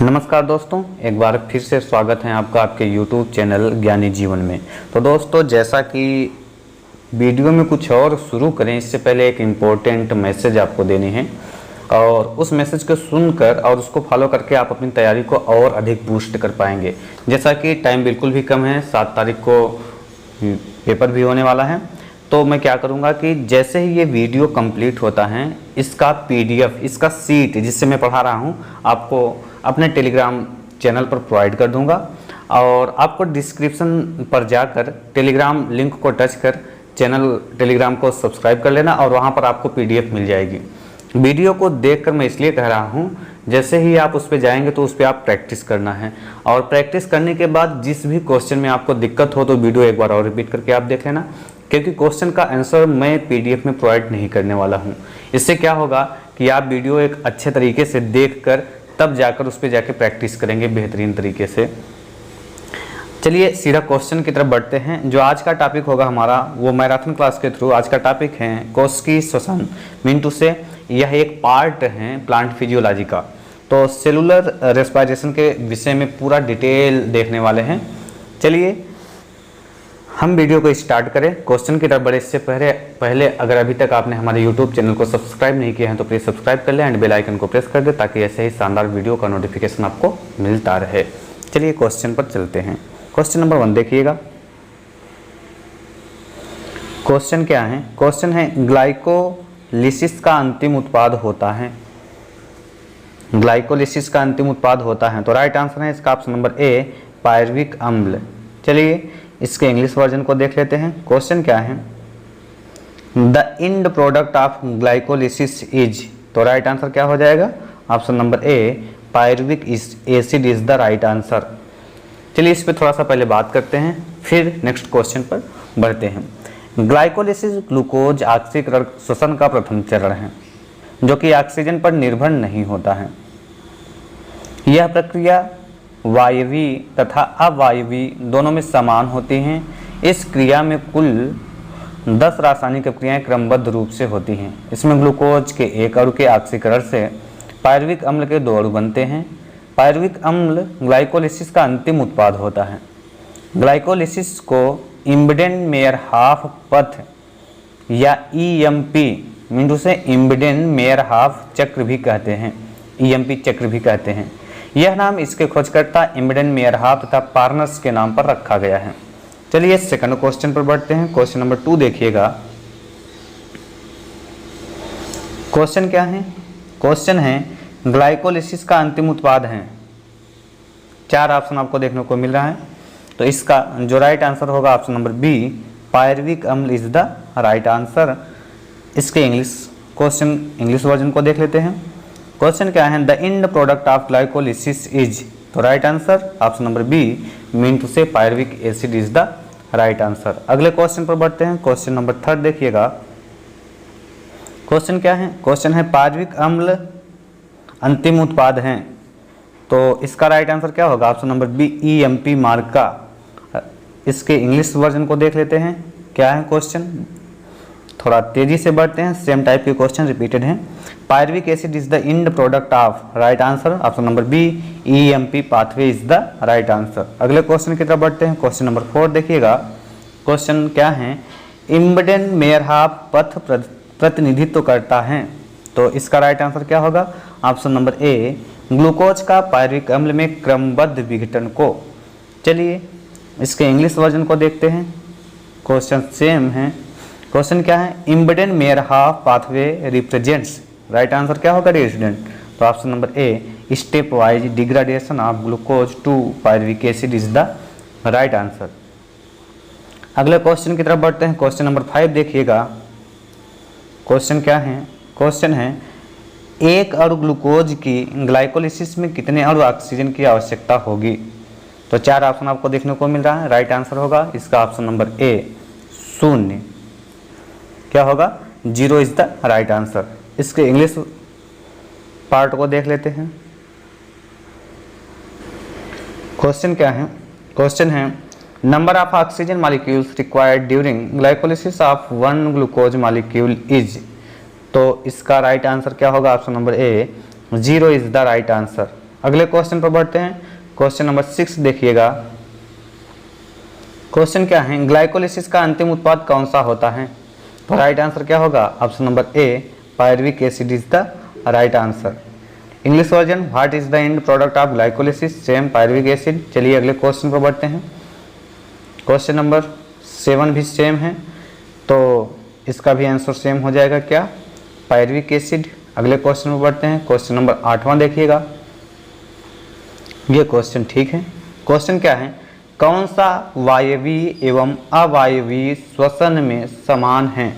नमस्कार दोस्तों, एक बार फिर से स्वागत है आपका आपके YouTube चैनल ज्ञानी जीवन में। तो दोस्तों, जैसा कि वीडियो में कुछ और शुरू करें इससे पहले एक इम्पोर्टेंट मैसेज आपको देनी है और उस मैसेज को सुनकर और उसको फॉलो करके आप अपनी तैयारी को और अधिक बूस्ट कर पाएंगे। जैसा कि टाइम बिल्कुल भी कम है, 7 तारीख को पेपर भी होने वाला है, तो मैं क्या करूंगा कि जैसे ही ये वीडियो कंप्लीट होता है इसका PDF, इसका सीट जिससे मैं पढ़ा रहा हूँ आपको अपने टेलीग्राम चैनल पर प्रोवाइड कर दूंगा और आपको डिस्क्रिप्शन पर जाकर टेलीग्राम लिंक को टच कर चैनल टेलीग्राम को सब्सक्राइब कर लेना और वहाँ पर आपको PDF मिल जाएगी। वीडियो को देखकर मैं इसलिए कह रहा हूँ, जैसे ही आप उस पर जाएंगे तो उस पर आप प्रैक्टिस करना है और प्रैक्टिस करने के बाद जिस भी क्वेश्चन में आपको दिक्कत हो तो वीडियो एक बार और रिपीट करके आप देख लेना, क्योंकि क्वेश्चन का आंसर मैं PDF में प्रोवाइड नहीं करने वाला हूँ। इससे क्या होगा कि आप वीडियो एक अच्छे तरीके से देखकर तब जाकर उस पर जाके प्रैक्टिस करेंगे बेहतरीन तरीके से। चलिए सीधा क्वेश्चन की तरफ बढ़ते हैं। जो आज का टॉपिक होगा हमारा वो मैराथन क्लास के थ्रू आज का टॉपिक है कोशिकी श्वसन। मिंटू से यह एक पार्ट है प्लांट फिजियोलॉजी का, तो सेलुलर रेस्पिरेशन के विषय में पूरा डिटेल देखने वाले हैं। चलिए हम वीडियो को स्टार्ट करें। क्वेश्चन की तरफ बढ़े इससे पहले अगर अभी तक आपने हमारे YouTube चैनल को सब्सक्राइब नहीं किया है तो प्लीज़ सब्सक्राइब कर लें एंड बेल आइकन को प्रेस कर दें ताकि ऐसे ही शानदार वीडियो का नोटिफिकेशन आपको मिलता रहे। चलिए क्वेश्चन पर चलते हैं। क्वेश्चन नंबर 1 देखिएगा। क्वेश्चन क्या है? क्वेश्चन है ग्लाइकोलिसिस का अंतिम उत्पाद होता है। ग्लाइकोलिसिस का अंतिम उत्पाद होता है तो राइट आंसर है इसका ऑप्शन नंबर ए पायरुविक अम्ल। चलिए इसके इंग्लिश वर्जन को देख लेते हैं। क्वेश्चन क्या है? The end product of glycolysis is, तो राइट आंसर क्या हो जाएगा? Option number A pyruvic acid is the right answer. चलिए इस पर थोड़ा सा पहले बात करते हैं फिर नेक्स्ट क्वेश्चन पर बढ़ते हैं। ग्लाइकोलिसिस ग्लूकोज ऑक्सीकरण श्वसन का प्रथम चरण है जो कि ऑक्सीजन पर निर्भर नहीं होता है। यह प्रक्रिया वायवीय तथा अवायवीय दोनों में समान होती हैं। इस क्रिया में कुल 10 रासायनिक क्रियाएं क्रमबद्ध रूप से होती हैं। इसमें ग्लूकोज के एक अणु के ऑक्सीकरण से पायरुविक अम्ल के 2 अणु बनते हैं। पायरुविक अम्ल ग्लाइकोलिसिस का अंतिम उत्पाद होता है। ग्लाइकोलिसिस को इम्बडेन-मेयरहॉफ पथ या EMP मिंटू से इम्बडेन-मेयरहॉफ चक्र भी कहते हैं, EMP चक्र भी कहते हैं। यह नाम इसके खोजकर्ता इम्बडेन-मेयरहॉफ तथा पार्नस के नाम पर रखा गया है। चलिए सेकंड क्वेश्चन पर बढ़ते हैं। क्वेश्चन नंबर 2 देखिएगा। क्वेश्चन क्या है? क्वेश्चन है ग्लाइकोलिसिस का अंतिम उत्पाद है। 4 ऑप्शन आपको देखने को मिल रहा है, तो इसका जो राइट आंसर होगा ऑप्शन नंबर बी पायरुविक अम्ल इज द राइट आंसर। इसके इंग्लिश वर्जन को देख लेते हैं। क्वेश्चन क्या है? The end product of glycolysis is, तो right answer option number B mean to say pyruvic acid is the right answer. अगले क्वेश्चन पर बढ़ते हैं। क्वेश्चन नंबर 3 देखिएगा। क्वेश्चन क्या है? क्वेश्चन है पायरुविक अम्ल अंतिम उत्पाद हैं, तो इसका राइट आंसर क्या होगा? ऑप्शन नंबर बी EMP मार्ग का। इसके इंग्लिश वर्जन को देख लेते हैं। क्या है क्वेश्चन? थोड़ा तेजी से बढ़ते हैं, सेम टाइप के क्वेश्चन रिपीटेड हैं। Pyruvic acid is the end product of, right answer option number B EMP pathway is the right answer. अगले क्वेश्चन की तरफ बढ़ते हैं। क्वेश्चन नंबर 4 देखिएगा। क्वेश्चन क्या है? इम्बडेन-मेयरहॉफ पथ प्रतिनिधित्व करता है, तो इसका राइट आंसर क्या होगा? ऑप्शन नंबर ए ग्लूकोज का पायरुविक अम्ल में क्रमबद्ध विघटन को। चलिए इसके इंग्लिश वर्जन को देखते हैं। क्वेश्चन सेम है। क्वेश्चन क्या है? Embden Meyerhof pathway represents, right answer क्या होगा स्टूडेंट? तो option number A step wise degradation of glucose to pyruvic acid is the right answer. अगले क्वेश्चन की तरफ बढ़ते हैं। क्वेश्चन नंबर 5 देखिएगा। क्वेश्चन क्या है? क्वेश्चन है एक अणु ग्लूकोज की ग्लाइकोलिसिस में कितने अणु ऑक्सीजन की आवश्यकता होगी? तो 4 ऑप्शन आपको देखने को मिल रहा है। राइट आंसर होगा इसका ऑप्शन नंबर ए 0। क्या होगा? 0 इज द राइट आंसर। इसके इंग्लिश पार्ट को देख लेते हैं। क्वेश्चन क्या है? क्वेश्चन है number of oxygen molecules required during glycolysis of 1 glucose molecule is, तो इसका राइट आंसर क्या होगा? Option number A 0 is the right answer. अगले क्वेश्चन पर बढ़ते हैं। क्वेश्चन नंबर 6 देखिएगा। क्वेश्चन क्या है, ग्लाइकोलिसिस का अंतिम उत्पाद कौन सा होता है? तो राइट आंसर क्या होगा? Option number A, pyruvic acid is the right answer. English version, what is the end product of glycolysis? Same, pyruvic acid. चलिए अगले क्वेश्चन पर बढ़ते हैं। क्वेश्चन नंबर 7 भी सेम है, तो इसका भी आंसर सेम हो जाएगा क्या? Pyruvic acid. अगले क्वेश्चन पर बढ़ते हैं। क्वेश्चन नंबर 8वां देखिएगा। ये क्वेश्चन ठीक है। क्वेश्चन क्या है, कौन सा वायवीय एवं अवायवीय श्वसन में समान है?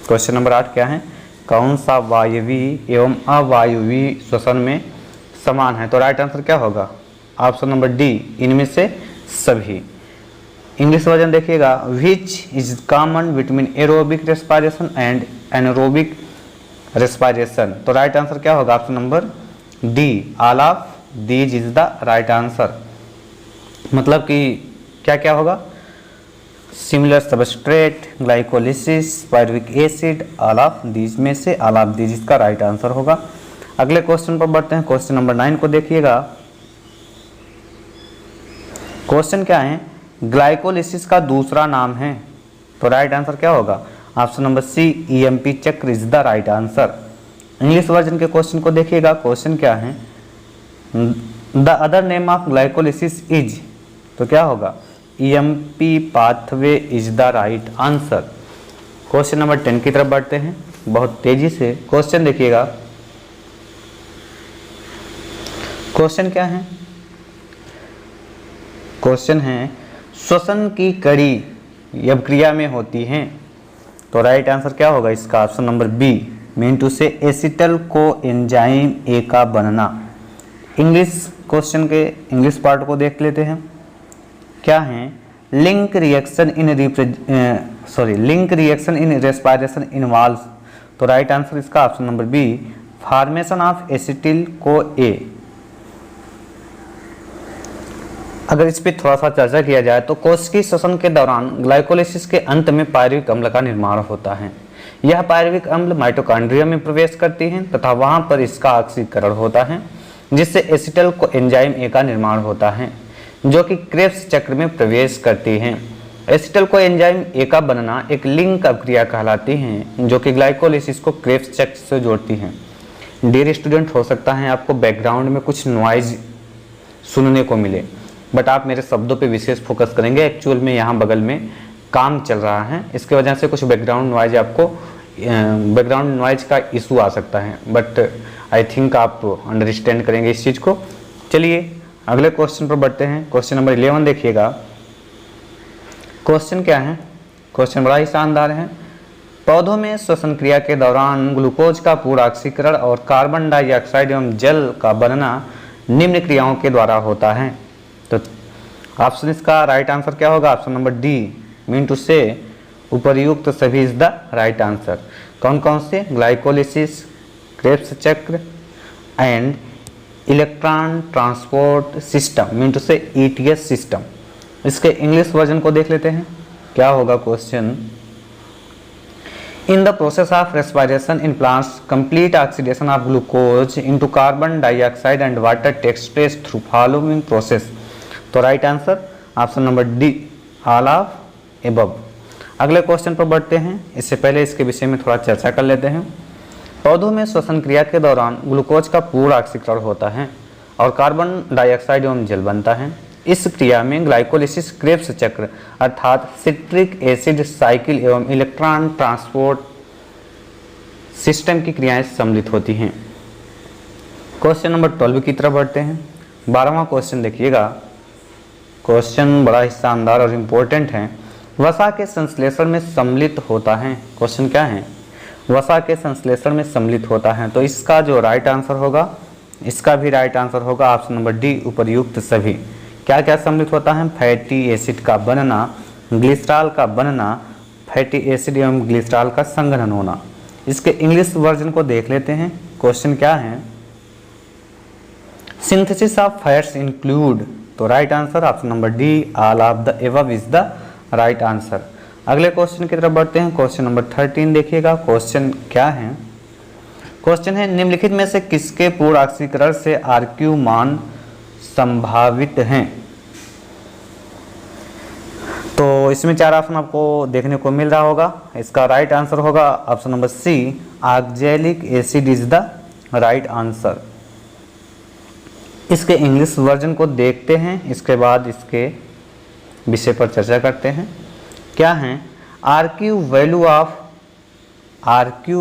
क्वेश्चन नंबर 8 क्या है, कौन सा वायवीय एवं अवायवीय श्वसन में समान है? तो राइट आंसर क्या होगा? ऑप्शन नंबर डी, इनमें से सभी। इंग्लिश वर्जन देखिएगा, which is common between aerobic respiration and anaerobic respiration? तो राइट आंसर क्या होगा? Option number D, all of these is the right answer. मतलब कि क्या क्या होगा? Similar substrate, glycolysis, pyruvic acid, all of these में से ऑल ऑफ दीज इसका राइट आंसर होगा। अगले क्वेश्चन पर बढ़ते हैं। क्वेश्चन नंबर 9 को देखिएगा। क्वेश्चन क्या है, ग्लाइकोलिसिस का दूसरा नाम है? तो राइट आंसर क्या होगा? ऑप्शन नंबर सी, ईएमपी चक्र is the right answer. English version के क्वेश्चन को देखिएगा। क्वेश्चन क्या है, the other name of glycolysis is? तो क्या होगा? EMP pathway is the right answer. Question number 10 की तरफ बढ़ते हैं बहुत तेजी से। क्वेश्चन देखिएगा। क्वेश्चन क्या है? क्वेश्चन है, श्वसन की कड़ी जब क्रिया में होती है तो राइट आंसर क्या होगा इसका? Option number B, mean to say acetyl coenzyme A का बनना। इंग्लिश क्वेश्चन के इंग्लिश पार्ट को देख लेते हैं। क्या है, link reaction in respiration involves? तो राइट आंसर इसका option number B, formation of acetyl co A. अगर इस पर थोड़ा सा चर्चा किया जाए तो कोशिकीय श्वसन के दौरान ग्लाइकोलिसिस के अंत में पायरुविक अम्ल का निर्माण होता है। यह पायरुविक अम्ल माइटोकॉन्ड्रिया में प्रवेश करती है तथा वहां पर इसका ऑक्सीकरण होता है, जिससे एसिटल को एंजाइम ए का निर्माण होता है, जो कि क्रेब्स चक्र में प्रवेश करती हैं। एसिटल को एंजाइम ए का बनना एक लिंक अभिक्रिया कहलाती है, जो कि ग्लाइकोलिसिस को क्रेब्स चक्र से जोड़ती हैं। डियर स्टूडेंट, हो सकता है आपको बैकग्राउंड में कुछ नॉइज सुनने को मिले, बट आप मेरे शब्दों पे विशेष फोकस करेंगे। एक्चुअल में यहाँ बगल में काम चल रहा है, इसके वजह से कुछ बैकग्राउंड नॉइज का इशू आ सकता है, बट आई थिंक आप अंडरस्टैंड करेंगे इस चीज़ को। चलिए अगले क्वेश्चन पर बढ़ते हैं। क्वेश्चन नंबर 11 देखिएगा। क्वेश्चन क्या है? क्वेश्चन बड़ा ही शानदार है। पौधों में श्वसन क्रिया के दौरान ग्लूकोज का पूरा ऑक्सीकरण और कार्बन डाइऑक्साइड एवं जल का बनना निम्न क्रियाओं के द्वारा होता है। तो ऑप्शन इसका राइट आंसर क्या होगा? Option number D, mean to say उपर्युक्त सभी इज द राइट आंसर। कौन कौन से? ग्लाइकोलिसिस, क्रेब्स चक्र and electron transport system, mean to say ETS system. इसके इंग्लिश वर्जन को देख लेते हैं। क्या होगा question? In the process of respiration in plants complete oxidation of glucose into carbon dioxide and water takes place through following process. तो right answer option number D, all of above. अगले question पर बढ़ते हैं। इससे पहले इसके विषय में थोड़ा चर्चा कर लेते हैं। पौधों में श्वसन क्रिया के दौरान ग्लूकोज का पूर्ण ऑक्सीकरण होता है और कार्बन डाइऑक्साइड एवं जल बनता है। इस क्रिया में ग्लाइकोलिसिस क्रेब्स चक्र अर्थात सिट्रिक एसिड साइकिल एवं इलेक्ट्रॉन ट्रांसपोर्ट सिस्टम की क्रियाएं सम्मिलित होती हैं। क्वेश्चन नंबर 12 की तरफ बढ़ते हैं। 12वां क्वेश्चन देखिएगा। क्वेश्चन बड़ा ही शानदार और इम्पोर्टेंट है। वसा के संश्लेषण में सम्मिलित होता है। क्वेश्चन क्या है? वसा के संश्लेषण में सम्मिलित होता है। तो इसका जो राइट आंसर होगा, इसका भी राइट आंसर होगा ऑप्शन नंबर डी, उपर्युक्त सभी। क्या क्या सम्मिलित होता है? फैटी एसिड का बनना, ग्लिसरॉल का बनना, फैटी एसिड एवं ग्लिसरॉल का संघनन होना। इसके इंग्लिश वर्जन को देख लेते हैं। क्वेश्चन क्या है? Synthesis of fats include. तो right answer option number D, all of the above is the right answer. अगले क्वेश्चन की तरफ बढ़ते हैं। क्वेश्चन नंबर 13 देखिएगा। क्वेश्चन क्या है? क्वेश्चन है निम्नलिखित में से किसके पूर्ण ऑक्सीकरण से आरक्यू मान संभावित हैं। तो इसमें 4 ऑप्शन आपको देखने को मिल रहा होगा। इसका राइट आंसर होगा option number C, oxalic acid is the right answer. इसके इंग्लिश वर्जन को देखते हैं, इसके बाद इसके विषय पर चर्चा करते हैं। क्या है? RQ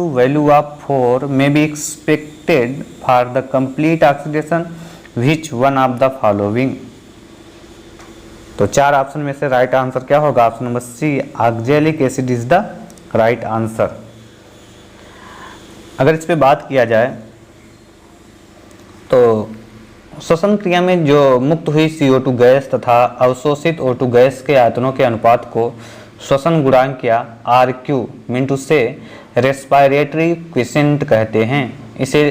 value of 4 may be expected for the complete oxidation which one of the following. तो 4 ऑप्शन में से राइट आंसर क्या होगा? Option number C, oxalic acid is the right answer. अगर इस पे बात किया जाए तो श्वसन क्रिया में जो मुक्त हुई CO2 गैस तथा अवशोषित O2 गैस के आयतनों के अनुपात को श्वसन गुणांक या RQ मीन से रेस्पिरेटरी क्विसेंट कहते हैं। इसे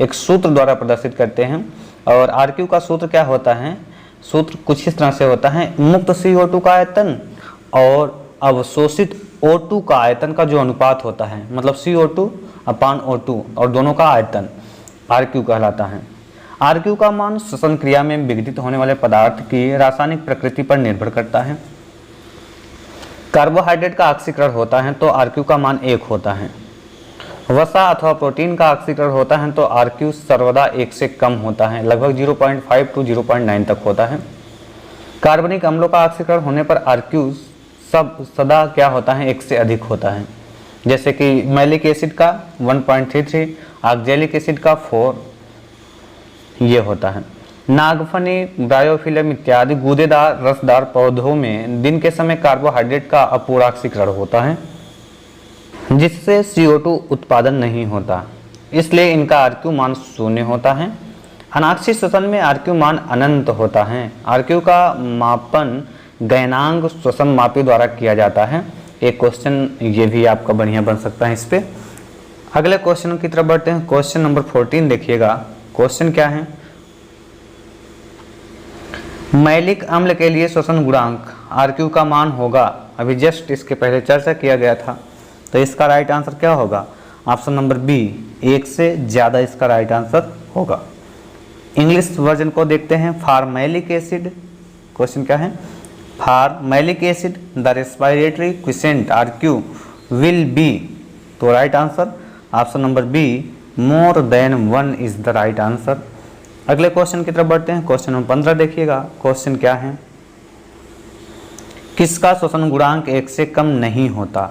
एक सूत्र द्वारा प्रदर्शित करते हैं और RQ का सूत्र क्या होता है? सूत्र कुछ इस तरह से होता है, मुक्त CO2 का आयतन और अवशोषित O2 का आयतन का जो अनुपात होता है, मतलब CO2/O2 और दोनों का आयतन RQ कहलाता है। RQ का मान श्वसन क्रिया में विघटित होने वाले पदार्थ की रासायनिक प्रकृति पर निर्भर करता है। कार्बोहाइड्रेट का ऑक्सीकरण होता है तो RQ का मान 1 होता है। वसा अथवा प्रोटीन का ऑक्सीकरण होता है तो RQ सर्वदा 1 से कम होता है, लगभग 0.5 to 0.9 तक होता है। कार्बनिक अम्लों का ऑक्सीकरण होने पर RQ सदा क्या होता है? 1 से अधिक होता है। जैसे कि मैलिक एसिड का 1.33, ऑक्जेलिक एसिड का 4 ये होता है। नागफनी, ब्रायोफिलम इत्यादि गूदेदार रसदार पौधों में दिन के समय कार्बोहाइड्रेट का अपूर्ण ऑक्सीकरण होता है जिससे CO2 उत्पादन नहीं होता, इसलिए इनका RQ मान 0 होता है। अनाक्षी श्वसन में RQ मान अनंत होता है। RQ का मापन गैनांग श्वसन मापी द्वारा किया जाता है। एक क्वेश्चन ये भी आपका बढ़िया बन सकता है इस पे। अगले क्वेश्चन की तरफ बढ़ते हैं। क्वेश्चन नंबर 14 देखिएगा। क्वेश्चन क्या है? मैलिक अम्ल के लिए श्वसन गुणांक RQ का मान होगा, अभी जस्ट इसके पहले चर्चा किया गया था, तो इसका राइट आंसर क्या होगा? ऑप्शन नंबर बी, 1 से ज़्यादा इसका राइट आंसर होगा। इंग्लिश वर्जन को देखते हैं। फॉर मैलिक एसिड, क्वेश्चन क्या है? For malic acid the respiratory quotient RQ will be, तो right answer option number B, more than 1 is the right answer. अगले क्वेश्चन की तरफ बढ़ते हैं। क्वेश्चन नंबर 15 देखिएगा। क्वेश्चन क्या है? किसका श्वसन गुणांक 1 से कम नहीं होता?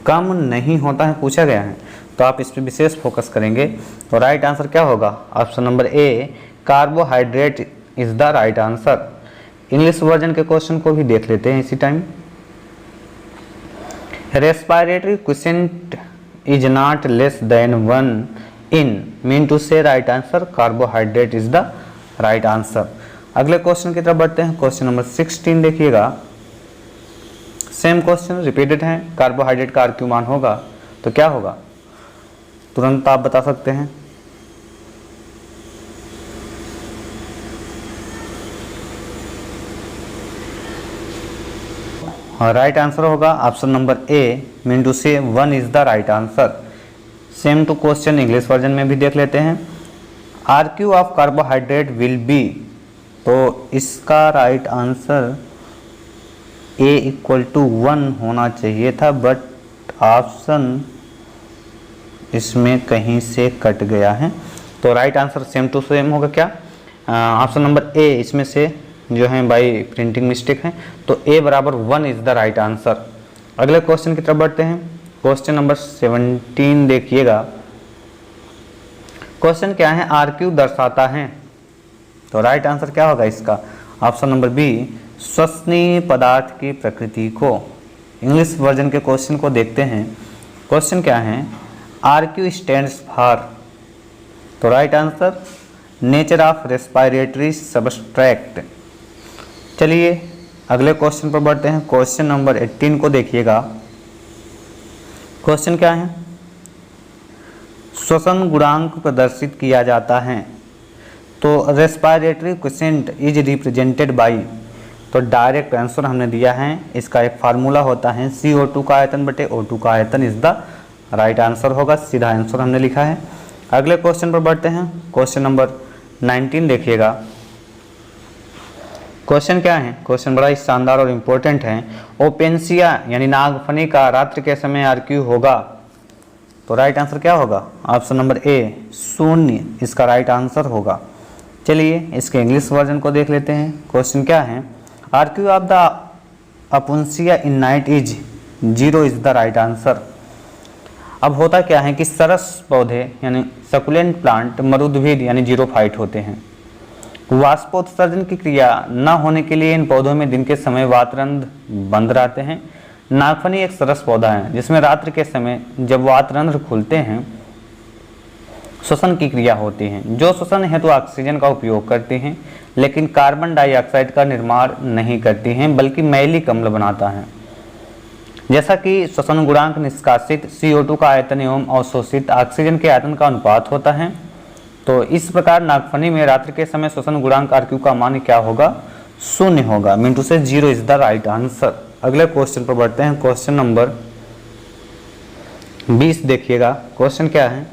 कम नहीं होता है पूछा गया है, तो आप इस पर विशेष फोकस करेंगे। तो राइट आंसर क्या होगा? Option number A, carbohydrate is the right answer. English version के क्वेश्चन को भी देख लेते हैं इसी time. Respiratory quotient is not less than 1 in mean to say right answer, carbohydrate is the right answer. अगले क्वेश्चन की तरफ बढ़ते हैं। क्वेश्चन नंबर 16 देखिएगा। सेम क्वेश्चन रिपीटेड है। कार्बोहाइड्रेट का RQ मान होगा तो क्या होगा? तुरंत आप बता सकते हैं। और राइट आंसर होगा option number A, mean to say 1 is the right answer. Same to question English version में भी देख लेते हैं। RQ of carbohydrate will be, तो इसका राइट आंसर A = 1 होना चाहिए था, बट ऑप्शन इसमें कहीं से कट गया है, तो right answer same to same होगा क्या? ऑप्शन नंबर ए, इसमें से जो है बाई प्रिंटिंग मिस्टेक है, तो A = 1 is the right answer. अगले क्वेश्चन की तरफ बढ़ते हैं। क्वेश्चन नंबर 17 देखिएगा। क्वेश्चन क्या है? RQ दर्शाता है, तो राइट आंसर क्या होगा इसका? ऑप्शन नंबर बी, श्वसनीय पदार्थ की प्रकृति को। इंग्लिश वर्जन के क्वेश्चन को देखते हैं। क्वेश्चन क्या है? RQ स्टैंड्स फॉर, तो right answer nature of respiratory subtract. चलिए अगले क्वेश्चन पर बढ़ते हैं। क्वेश्चन नंबर 18 को देखिएगा। क्वेश्चन क्या है? श्वसन गुणांक प्रदर्शित किया जाता है, तो respiratory quotient is represented by, तो डायरेक्ट आंसर हमने दिया है। इसका एक फार्मूला होता है CO2 का आयतन बटे O2 का आयतन इज द राइट आंसर होगा, सीधा आंसर हमने लिखा है। अगले क्वेश्चन पर बढ़ते हैं। क्वेश्चन नंबर 19 देखिएगा। क्वेश्चन क्या है? क्वेश्चन बड़ा ही शानदार और इम्पोर्टेंट है। ओपेंसिया यानी नागफनी का रात्रि के समय आरक्यू होगा। तो राइट आंसर क्या होगा? ऑप्शन नंबर ए 0 इसका राइट आंसर होगा। चलिए इसके इंग्लिश वर्जन को देख लेते हैं। क्वेश्चन क्या है? RQ of the Opuntia in night is 0 is the right answer. अब होता क्या है कि सरस पौधे यानी सकुलेंट प्लांट मरुद्भिद यानी जीरोफाइट होते हैं। वाष्पोत्सर्जन की क्रिया न होने के लिए इन पौधों में दिन के समय वातरंध्र बंद रहते हैं। नागफनी एक सरस पौधा है जिसमें रात्रि के समय जब वातरंध्र खुलते हैं श्वसन की क्रिया होती है, जो श्वसन हेतु ऑक्सीजन का उपयोग करती हैं, लेकिन कार्बन डाइऑक्साइड का निर्माण नहीं करती हैं, बल्कि मैलिक अम्ल बनाता है। जैसा कि श्वसन गुणांक निष्कासित CO2 का आयतन एवं अवशोषित ऑक्सीजन के आयतन का अनुपात होता है, तो इस प्रकार नागफनी में रात्रि के समय श्वसन गुणांक आरक्यू का मान क्या होगा? 0 होगा। मिनटू से 0 इज द राइट आंसर। अगले क्वेश्चन पर बढ़ते हैं। क्वेश्चन नंबर 20 देखिएगा। क्वेश्चन क्या है?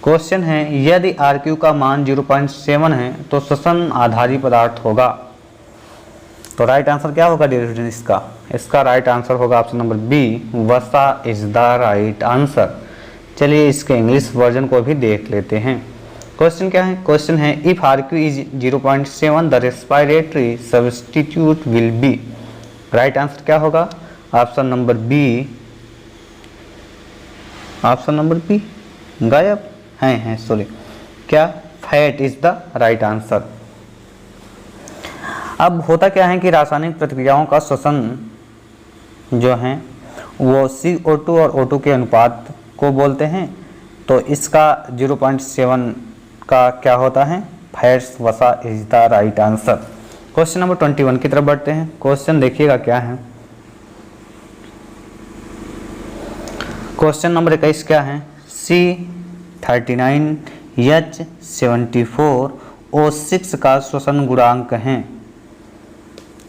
क्वेश्चन है यदि आरक्यू का मान 0.7 है तो श्वसन आधारी पदार्थ होगा। तो राइट आंसर क्या होगा डेरिवेशन इसका? इसका राइट आंसर होगा ऑप्शन नंबर बी वसा इज द राइट आंसर। चलिए इसके इंग्लिश वर्जन को भी देख लेते हैं। क्वेश्चन क्या है? क्वेश्चन है if RQ is 0.7 the respiratory substitute will be. Right answer क्या होगा? Option number B. Option number B गायब है सॉरी, क्या? Fat is the right answer. अब होता क्या है कि रासायनिक प्रतिक्रियाओं का श्वसन जो है वो CO2 और O2 के अनुपात को बोलते हैं, तो इसका 0.7 का क्या होता है? फैट्स वसा is the right answer. Question number 21 की तरफ बढ़ते हैं। क्वेश्चन देखिएगा क्या है। क्वेश्चन नंबर 21 क्या है? C39H74O6 का श्वसन गुणांक है,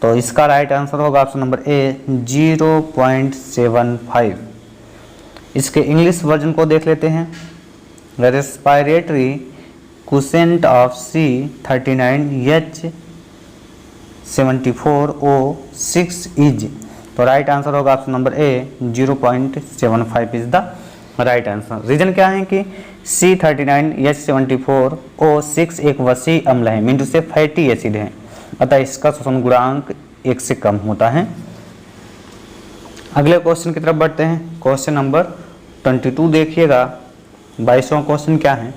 तो इसका राइट आंसर होगा ऑप्शन नंबर ए 0.75। इसके इंग्लिश वर्जन को देख लेते हैं। Respiratory quotient of C39H74O6 is, तो राइट आंसर होगा option number A 0.75 is the right answer. Reason क्या है कि C39H74O6 एक वसी अम्ल है, mean to say fatty acid है, अतः इसका श्वसन गुणांक 1 से कम होता है। अगले क्वेश्चन की तरफ बढ़ते हैं। क्वेश्चन नंबर 22 देखिएगा। 22वां क्वेश्चन क्या है?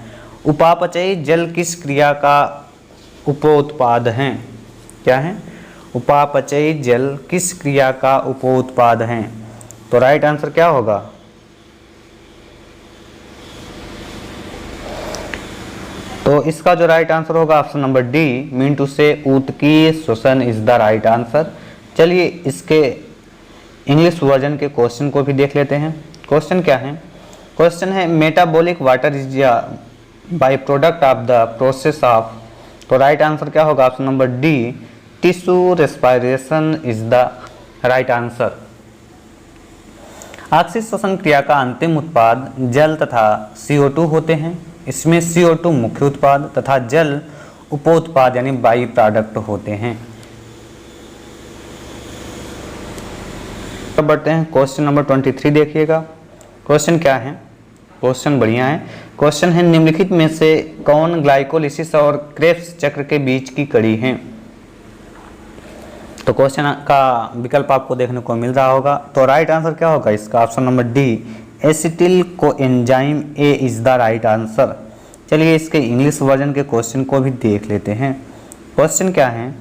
उपापचयी जल किस क्रिया का उपोत्पाद है? क्या है? उपापचयी जल किस क्रिया का उपोत्पाद है? तो राइट आंसर क्या होगा? तो इसका जो राइट आंसर होगा option number D mean to say ऊतकीय श्वसन इज द राइट आंसर। चलिए इसके इंग्लिश वर्जन के क्वेश्चन को भी देख लेते हैं। क्वेश्चन क्या है? क्वेश्चन है metabolic water is by product of the process of, तो राइट आंसर क्या होगा? Option number D tissue respiration is the right answer. Oxygen श्वसन क्रिया का अंतिम उत्पाद जल तथा CO2 होते हैं। इसमें CO2 मुख्य उत्पाद तथा जल उपोत्पाद यानी बाई प्रोडक्ट होते हैं। अब बढ़ते हैं क्वेश्चन नंबर 23 देखिएगा। क्वेश्चन क्या है? क्वेश्चन बढ़िया है। क्वेश्चन है निम्नलिखित में से कौन ग्लाइकोलिसिस और क्रेब्स चक्र के बीच की कड़ी है? तो क्वेश्चन का विकल्प आपको देखने को मिल रहा होगा, तो राइट आंसर क्या होगा इसका? Option number D acetyl coenzyme A is the right answer. चलिए इसके इंग्लिश वर्जन के क्वेश्चन को भी देख लेते हैं। क्वेश्चन क्या है?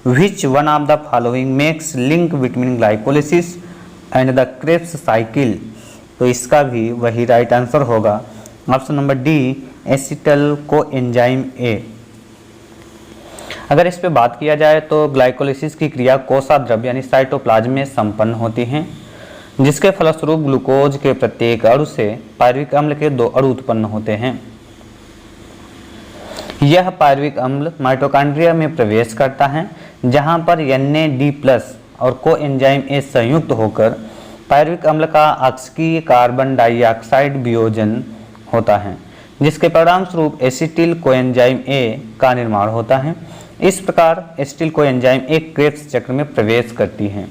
विच one of the following makes link between glycolysis and the Krebs cycle, तो इसका भी वही राइट आंसर होगा option number D acetyl coenzyme A. अगर इस पे बात किया जाए तो ग्लाइकोलिसिस की क्रिया कोशाद्रव्य यानी साइटोप्लाज्म में संपन्न होती है, जिसके फलस्वरूप ग्लूकोज के प्रत्येक अणु से पायरुविक अम्ल के 2 अणु उत्पन्न होते हैं। यह पायरुविक अम्ल माइटोकॉन्ड्रिया में प्रवेश करता है, जहां पर Na D+ और कोएंजाइम ए संयुक्त होकर पायरुविक अम्ल का ऑक्सीय कार्बन डाइऑक्साइड वियोजन होता है, जिसके परिणाम स्वरूप एसिटिल कोएंजाइम ए का निर्माण होता है। इस प्रकार एसिटिल कोएंजाइम ए क्रेब्स चक्र में प्रवेश करती है,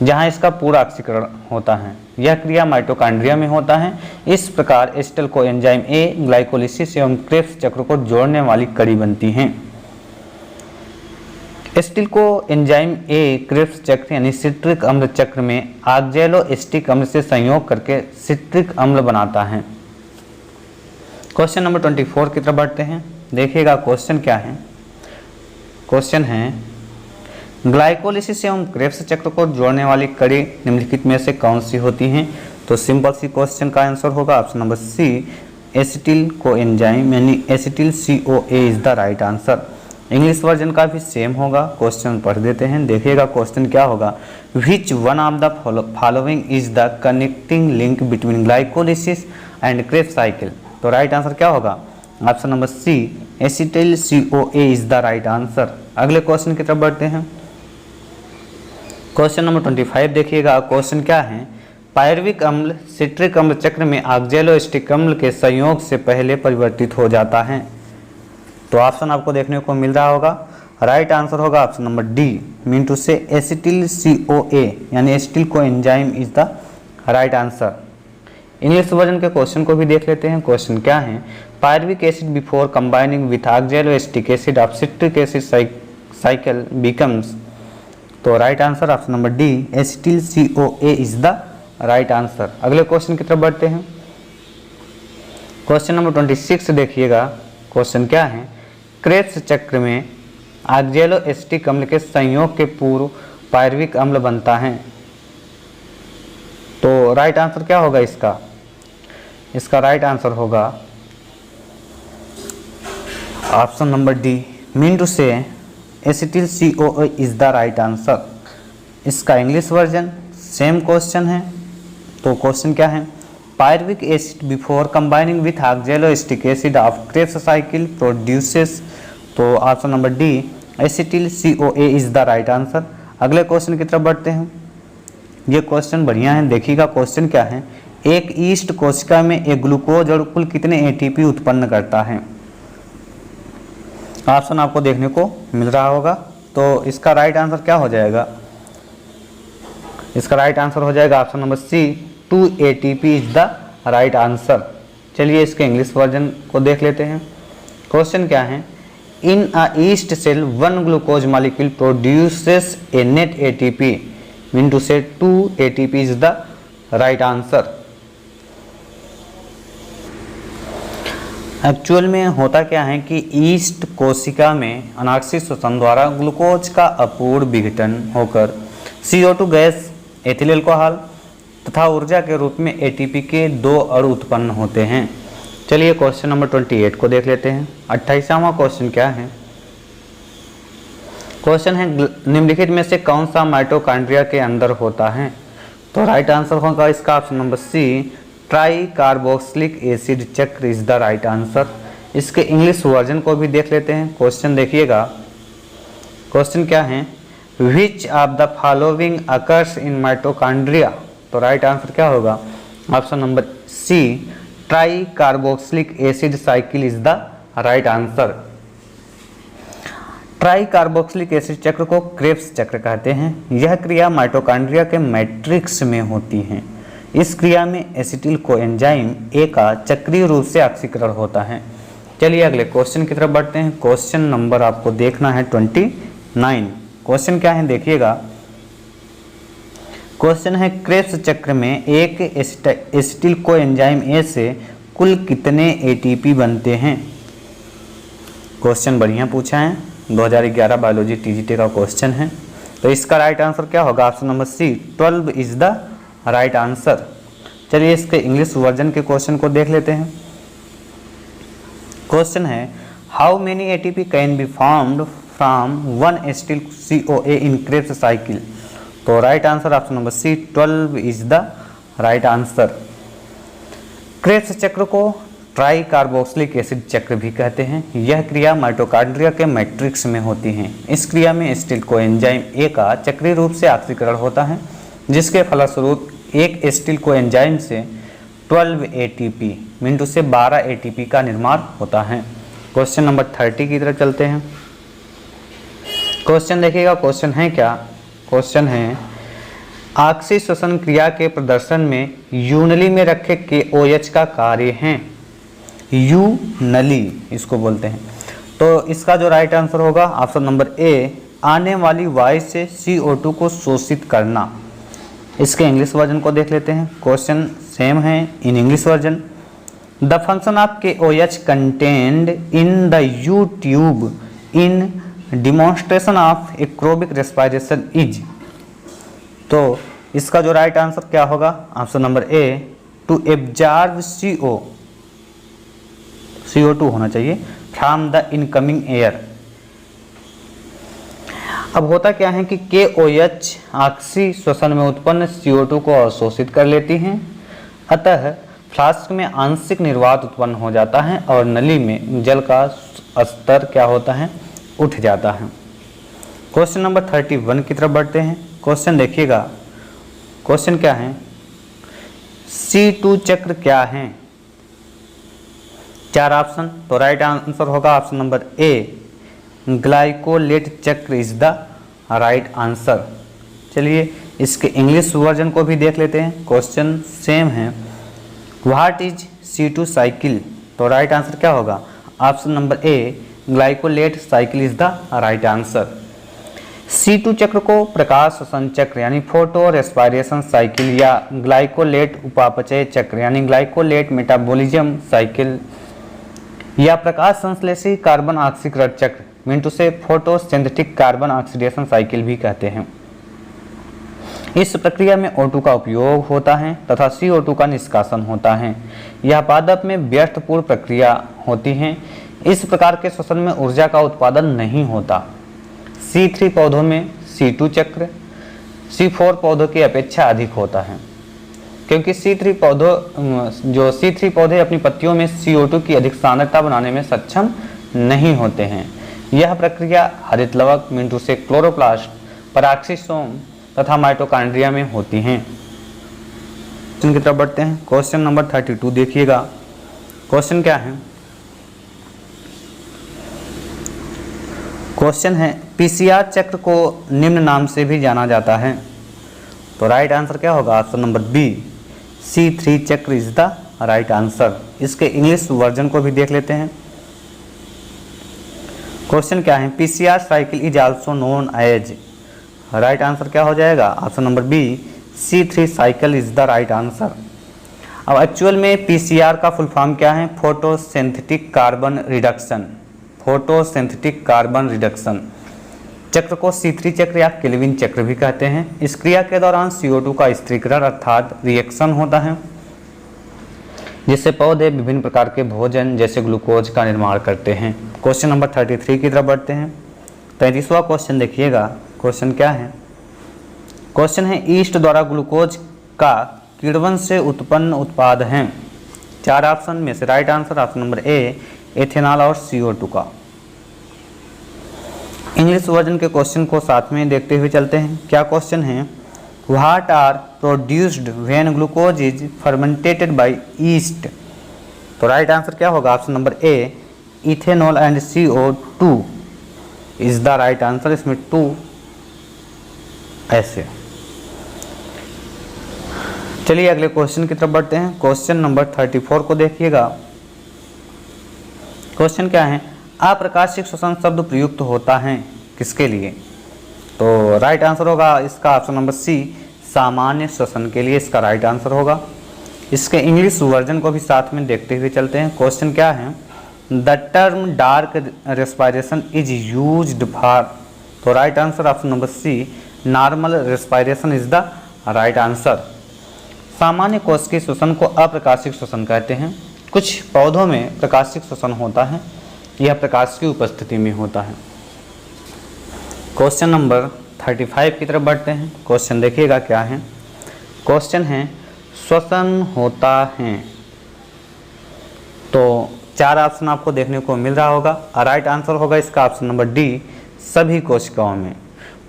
जहां इसका पूरा ऑक्सीकरण होता है। यह क्रिया माइटोकॉन्ड्रिया में होता है। इस प्रकार एसिटिल कोएंजाइम ए ग्लाइकोलिसिस एवं क्रेब्स चक्र को जोड़ने वाली कड़ी बनती हैं। एसिटिल कोएंजाइम ए क्रेब्स चक्र यानी सिट्रिक अम्ल चक्र में ऑक्सैलो एसिटिक अम्ल से संयोग करके सिट्रिक अम्ल बनाता है। क्वेश्चन नंबर 24 की तरफ बढ़ते हैं। देखिएगा क्वेश्चन क्या है। क्वेश्चन है ग्लाइकोलिसिस एवं क्रेब्स चक्र को जोड़ने वाली कड़ी निम्नलिखित में से कौन सी होती हैं? तो सिंपल सी क्वेश्चन का आंसर होगा option number C, acetyl coenzyme यानी acetyl CoA is the right answer. English version का भी सेम होगा। क्वेश्चन पढ़ देते हैं। देखिएगा क्वेश्चन क्या होगा। Which one of the following is the connecting link between glycolysis and Krebs cycle? तो राइट आंसर क्या होगा? Option number C, acetyl CoA is the right answer. अगले क्वेश्चन की तरफ बढ़ते हैं। क्वेश्चन नंबर 25 देखिएगा। क्वेश्चन क्या है। पायरुविक अम्ल सिट्रिक अम्ल चक्र में ऑक्सैलो एसिटिक अम्ल के संयोग से पहले परिवर्तित हो जाता है। तो ऑप्शन आपको देखने को मिल रहा होगा। राइट आंसर होगा option number D, mean to say acetyl CoA यानी acetyl coenzyme is the right answer. English version के क्वेश्चन को भी देख लेते हैं। क्वेश्चन क्या है। Pyruvic acid before combining with oxalo acetic acid of citric acid cycle becomes? तो right answer option number D, acetyl CoA is the right answer. अगले क्वेश्चन की तरफ बढ़ते हैं। क्वेश्चन नंबर 26 देखिएगा। क्वेश्चन क्या है। क्रेब्स चक्र में ऑक्सैलो एसिटिक अम्ल के संयोग के पूर्व पायरुविक अम्ल बनता है। तो राइट आंसर क्या होगा इसका? इसका राइट आंसर होगा option number D, mean to say acetyl CoA is the right answer. इसका इंग्लिश वर्जन सेम क्वेश्चन है। तो क्वेश्चन क्या है। Pyruvic acid before combining with oxalo acetic acid of Krebs cycle produces? तो option number D, acetyl CoA is the right answer. अगले question की तरफ बढ़ते हैं। ये क्वेश्चन बढ़िया है। देखिएगा क्वेश्चन क्या है। एक ईस्ट कोशिका में एक ग्लूकोज अणु कुल कितने ATP उत्पन्न करता है? ऑप्शन आपको देखने को मिल रहा होगा। तो इसका राइट आंसर क्या हो जाएगा? इसका राइट आंसर हो जाएगा option number C, 2 ATP is the right answer. चलिए इसके इंग्लिश वर्जन को देख लेते हैं। क्वेश्चन क्या है। In a yeast cell 1 glucose molecule produces a net ATP, mean to say 2 ATP is the right answer. Actual में होता क्या है कि ईस्ट कोशिका में अनाक्षी श्वसन द्वारा ग्लूकोज का अपूर्ण विघटन होकर CO2 गैस, एथिल अल्कोहल तथा ऊर्जा के रूप में ATP के 2 अणु उत्पन्न होते हैं। चलिए क्वेश्चन नंबर 28 को देख लेते हैं। 28वां क्वेश्चन क्या है। क्वेश्चन है निम्नलिखित में से कौन सा माइटोकॉन्ड्रिया के अंदर होता है? तो राइट आंसर होगा इसका option number C, tricarboxylic acid चक्र इज द राइट आंसर। इसके इंग्लिश वर्जन को भी देख लेते हैं। क्वेश्चन देखिएगा। क्वेश्चन क्या है। Which of the following occurs in mitochondria? तो राइट आंसर क्या होगा? Option number C, tricarboxylic acid cycle is the right answer. Tricarboxylic acid चक्र को क्रेब्स चक्र कहते हैं। यह क्रिया माइटोकॉन्ड्रिया के मैट्रिक्स में होती है। इस क्रिया में एसिटिल कोएंजाइम ए का चक्रीय रूप से ऑक्सीकरण होता है। चलिए अगले क्वेश्चन की तरफ बढ़ते हैं। क्वेश्चन नंबर आपको देखना है 29। क्वेश्चन क्या है देखिएगा। क्वेश्चन है क्रेब्स चक्र में एक एसिटिल कोएंजाइम ए से कुल कितने ATP बनते हैं? क्वेश्चन बढ़िया पूछा है। 2011 बायोलॉजी TGT का क्वेश्चन है। तो इसका राइट आंसर क्या होगा? Option number C, 12 is the right answer. चलिए इसके इंग्लिश वर्जन के क्वेश्चन को देख लेते हैं। क्वेश्चन है how many ATP can be formed from 1 acetyl CoA in Krebs cycle? तो right answer option number C, 12 is the right answer. Krebs चक्र को ट्राई कार्बोक्सिलिक एसिड चक्र भी कहते हैं। यह क्रिया माइटोकॉन्ड्रिया के मैट्रिक्स में होती है। इस क्रिया में एसिटिल कोएंजाइम ए का चक्रीय रूप से ऑक्सीकरण होता है, जिसके फलस्वरूप एक एसिटिल को एंजाइम से 12 ATP मिनटों से 12 ATP का निर्माण होता है। क्वेश्चन नंबर 30 की तरफ चलते हैं। क्वेश्चन देखिएगा, क्वेश्चन है क्या? क्वेश्चन है आपसी श्वसन क्रिया के प्रदर्शन में यूनली में रखे KOH का कार्य है। यूनली इसको बोलते हैं। तो इसका जो राइट आंसर होगा ऑप्शन नंबर ए, आने वाली वायु से CO2 को शोषित करना। इसके इंग्लिश वर्जन को देख लेते हैं। क्वेश्चन सेम है in English version. The function of KOH contained in the U tube in demonstration of aerobic respiration is. तो इसका जो राइट आंसर क्या होगा option number A, to absorb CO2 होना चाहिए फ्रॉम द इनकमिंग एयर। अब होता क्या है कि KOH आपसी श्वसन में उत्पन्न CO2 को अवशोषित कर लेती हैं, अतः फ्लास्क में आंशिक निर्वात उत्पन्न हो जाता है और नली में जल का स्तर क्या होता है, उठ जाता है। क्वेश्चन नंबर 31 की तरफ बढ़ते हैं। क्वेश्चन देखिएगा, क्वेश्चन क्या है? C2 चक्र क्या है? 4 ऑप्शन। तो राइट आंसर होगा ऑप्शन नंबर ए, ग्लाइकोलेट चक्र इज द राइट आंसर। चलिए इसके इंग्लिश वर्जन को भी देख लेते हैं। क्वेश्चन सेम है। What is C2 cycle? तो राइट आंसर क्या होगा option number A, glycolate cycle is the right answer. C2 चक्र को प्रकाश श्वसन चक्र यानी फोटो रेस्पिरेशन साइकिल या ग्लाइकोलेट उपापचय चक्र यानी ग्लाइकोलेट मेटाबॉलिज्म साइकिल या प्रकाश संश्लेषी कार्बन ऑक्सीकरण चक्र मिनटों से फोटोसिंथेटिक कार्बन ऑक्सीडेशन साइकिल भी कहते हैं। इस प्रक्रिया में O2 का उपयोग होता है तथा CO2 का निष्कासन होता है। यह पादप में व्यर्थपूर्ण प्रक्रिया होती है। इस प्रकार के श्वसन में ऊर्जा का उत्पादन नहीं होता। C3 पौधों में C2 चक्र C4 पौधों की अपेक्षा अधिक होता है, क्योंकि C3 पौधे अपनी पत्तियों में CO2 की अधिक सांद्रता बनाने में सक्षम नहीं होते हैं। यह प्रक्रिया हरित लवक, मिंटू से क्लोरोप्लास्ट, पराक्सीसोम तथा माइटोकॉन्ड्रिया में होती हैं। क्वेश्चन की तरफ बढ़ते हैं। क्वेश्चन नंबर 32 देखिएगा। क्वेश्चन क्या है? क्वेश्चन है PCR चक्र को निम्न नाम से भी जाना जाता है। तो राइट आंसर क्या होगा ऑप्शन नंबर बी, C3 चक्र इज द राइट आंसर। इसके इंग्लिश वर्जन को भी देख लेते हैं। क्वेश्चन क्या है? PCR cycle is also known as. Right answer क्या हो जाएगा option number B, C3 cycle is the right answer. अब एक्चुअल में PCR का फुल फॉर्म क्या है? Photosynthetic carbon reduction. Photosynthetic carbon reduction चक्र को C3 चक्र या केल्विन चक्र भी कहते हैं। इस क्रिया के दौरान CO2 का स्थिरीकरण अर्थात रिएक्शन होता है, जिससे पौधे विभिन्न प्रकार के भोजन जैसे ग्लूकोज का निर्माण करते हैं। क्वेश्चन नंबर 33 की तरफ बढ़ते हैं। 33वां क्वेश्चन देखिएगा। क्वेश्चन क्या है? क्वेश्चन है ईस्ट द्वारा ग्लूकोज का किण्वन से उत्पन्न उत्पाद हैं। 4 ऑप्शन में से राइट आंसर ऑप्शन नंबर ए, एथेनॉल और CO2 का। इंग्लिश वर्जन के क्वेश्चन को साथ में देखते हुए चलते हैं। क्या क्वेश्चन है? What are produced when glucose is fermentated by yeast. तो राइट आंसर क्या होगा option number A, ethanol and CO2 is the right answer. इसमें 2 ऐसे। चलिए अगले क्वेश्चन की तरफ बढ़ते हैं। क्वेश्चन नंबर 34 को देखिएगा। क्वेश्चन क्या है? अप्रकाशिक श्वसन शब्द प्रयुक्त होता है किसके लिए? तो राइट आंसर होगा इसका ऑप्शन नंबर सी, सामान्य श्वसन के लिए इसका राइट आंसर होगा। इसके इंग्लिश वर्जन को भी साथ में देखते हुए चलते हैं। क्वेश्चन क्या है? The term dark respiration is used for. तो right answer option number C, normal respiration is the right answer. सामान्य कोश के श्वसन को अप्रकाशिक श्वसन कहते हैं। कुछ पौधों में प्रकाशिक श्वसन होता है, यह प्रकाश की उपस्थिति में होता है। क्वेश्चन नंबर 35 की तरफ बढ़ते हैं। क्वेश्चन देखिएगा क्या है? क्वेश्चन है श्वसन होता है। तो 4 ऑप्शन आपको देखने को मिल रहा होगा। राइट आंसर होगा इसका ऑप्शन नंबर डी, सभी कोशिकाओं में,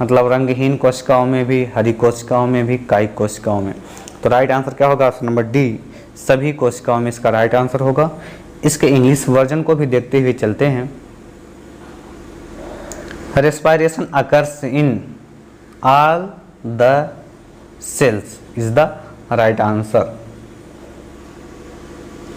मतलब रंगहीन कोशिकाओं में भी, हरी कोशिकाओं में भी, कायिक कोशिकाओं में। तो राइट आंसर क्या होगा? ऑप्शन नंबर डी, सभी कोशिकाओं में इसका राइट आंसर होगा। इसके इंग्लिश वर्जन को भी देखते हुए चलते हैं। Respiration occurs in all the cells is the right answer.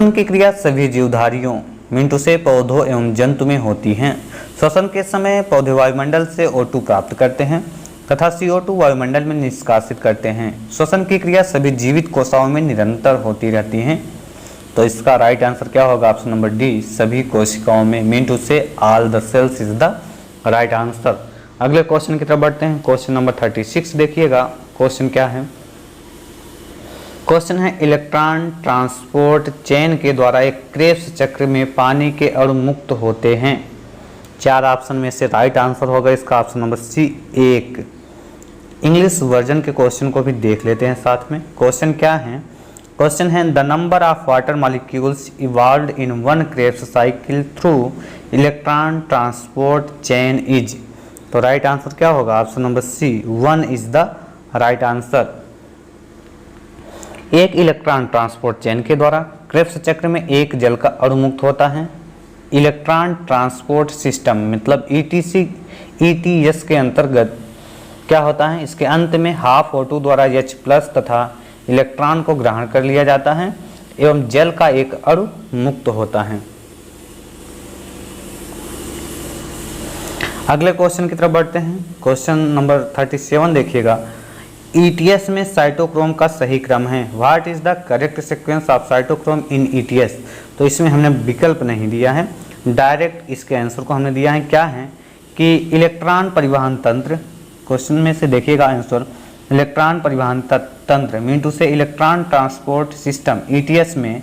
उनकी क्रिया सभी जीवधारियों मिंटू से पौधों एवं जंतु में होती हैं। श्वसन के समय पौधे वायुमंडल से O2 प्राप्त करते हैं तथा CO2 वायुमंडल में निष्कासित करते हैं। श्वसन की क्रिया सभी जीवित कोशिकाओं में निरंतर होती रहती हैं। तो इसका राइट आंसर क्या होगा? ऑप्शन नंबर डी, सभी कोशिकाओं में, mean to say all the cells is the right answer. अगले क्वेश्चन की तरफ बढ़ते हैं। क्वेश्चन नंबर 36 देखिएगा। क्वेश्चन क्या है? क्वेश्चन है इलेक्ट्रॉन ट्रांसपोर्ट चेन के द्वारा एक क्रेब्स चक्र में पानी के अणु मुक्त होते हैं। 4 ऑप्शन में से राइट आंसर होगा इसका option number C 1। English version के क्वेश्चन को भी देख लेते हैं साथ में। क्वेश्चन क्या है? क्वेश्चन है the number of water molecules evolved in one Krebs cycle through electron transport chain is. तो राइट आंसर क्या होगा? Option number C 1 is the right answer. एक इलेक्ट्रॉन ट्रांसपोर्ट चेन के द्वारा क्रेब्स चक्र में एक जल का अणु मुक्त होता है। इलेक्ट्रॉन ट्रांसपोर्ट सिस्टम मतलब ETS के अंतर्गत क्या होता है? इसके अंत में हाफ O2 द्वारा H+ तथा इलेक्ट्रॉन को ग्रहण कर लिया जाता है एवं जल का एक अणु मुक्त होता है। अगले क्वेश्चन की तरफ बढ़ते हैं। क्वेश्चन नंबर 37 देखिएगा। ETS में साइटोक्रोम का सही क्रम है। What is the correct sequence of cytochrome in ETS? तो इसमें हमने विकल्प नहीं दिया है, डायरेक्ट इसके आंसर को हमने दिया है। क्या है कि इलेक्ट्रॉन परिवहन तंत्र, क्वेश्चन में से देखिएगा आंसर, इलेक्ट्रॉन परिवहन तंत्र मिंटू से इलेक्ट्रॉन ट्रांसपोर्ट सिस्टम ETS में